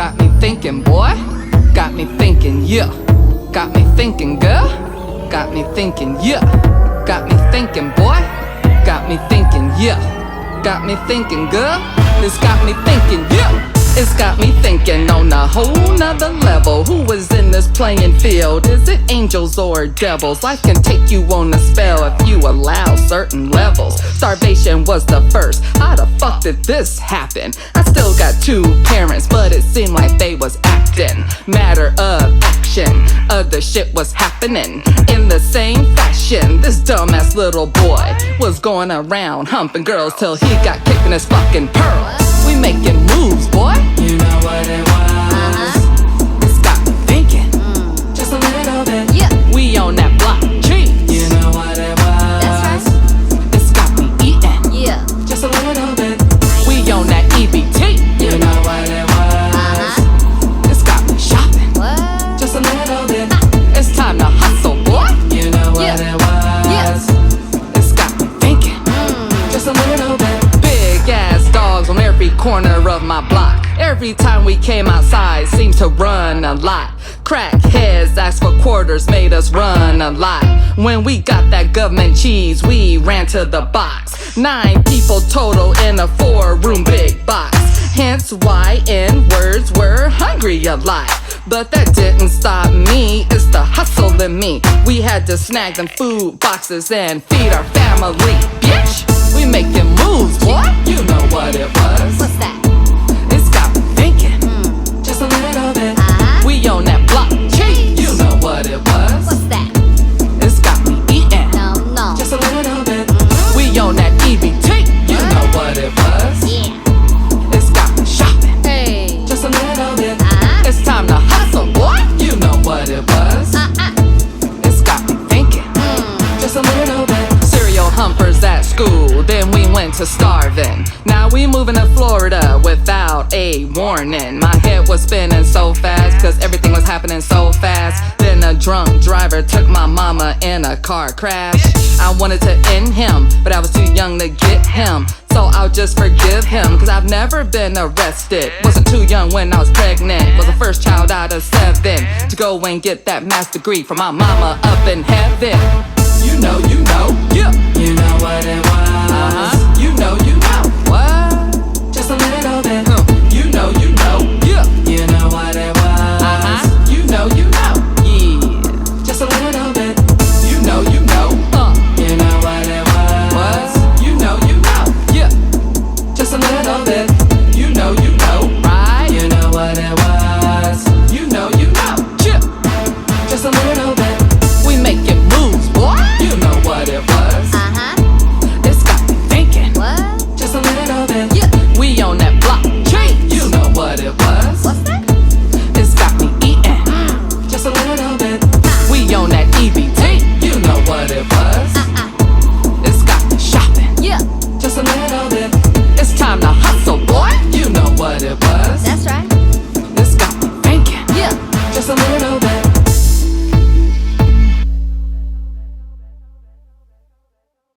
Got me thinking, boy. Got me thinking, yeah. Got me thinking, girl. Got me thinking, yeah. Got me thinking, boy. Got me thinking, yeah. Got me thinking, girl. This got me thinking, yeah. It's got me thinking on a whole nother level. Who was in this playing field? Is it angels or devils? Life can take you on a spell if you allow certain levels. Starvation was the first. How the fuck did this happen? I still got two parents, but it seemed like they was acting. Matter of action, other shit was happening in the same fashion. This dumbass little boy was going around humping girls till he got kicked in his fucking pearls. We making moves, boy. You know what it was. It's got me thinking, Just a little bit. Yeah, we on that block cheese. You know what it was. that's right. It's got me eating, Yeah. Just a little bit. we on that EBT. You know what it was. It's got me shopping, What? Just a little bit. it's time to hustle, boy. You know what Yeah. it was. It's got me thinking, Just a little bit. big ass dogs on every corner of my block. Every time we came outside, seemed to run a lot. Crackheads asked for quarters, made us run a lot. When we got that government cheese, we ran to the box. 9 people total in a 4-room big box. Hence why N-words were hungry a lot. But that didn't stop me, it's the hustle in me. We had to snag them food boxes and feed our family, bitch. We making moves, boy. You know what it was. What's that? It's got me thinking, Just a little bit. we on that block cheese. You know what it was. What's that? It's got me eating, No, no. Just a little bit. we on that EBT. You know what it was. Yeah. It's got me shopping, Hey. Just a little bit. it's time to hustle, boy. You know what it was. It's got me thinking, Just a little bit. cereal humpers at school, then we went to starving. Now we moving to Florida without a warning. My head was spinning so fast, cause everything was happening so fast. Then a drunk driver took my mama in a car crash. I wanted to end him, but I was too young to get him. So I'll just forgive him, cause I've never been arrested. Wasn't too young when I was pregnant. Was the first child out of 7 to go and get that master's degree from my mama up in heaven. You know, Yeah. you know what it was. Uh-huh. You know,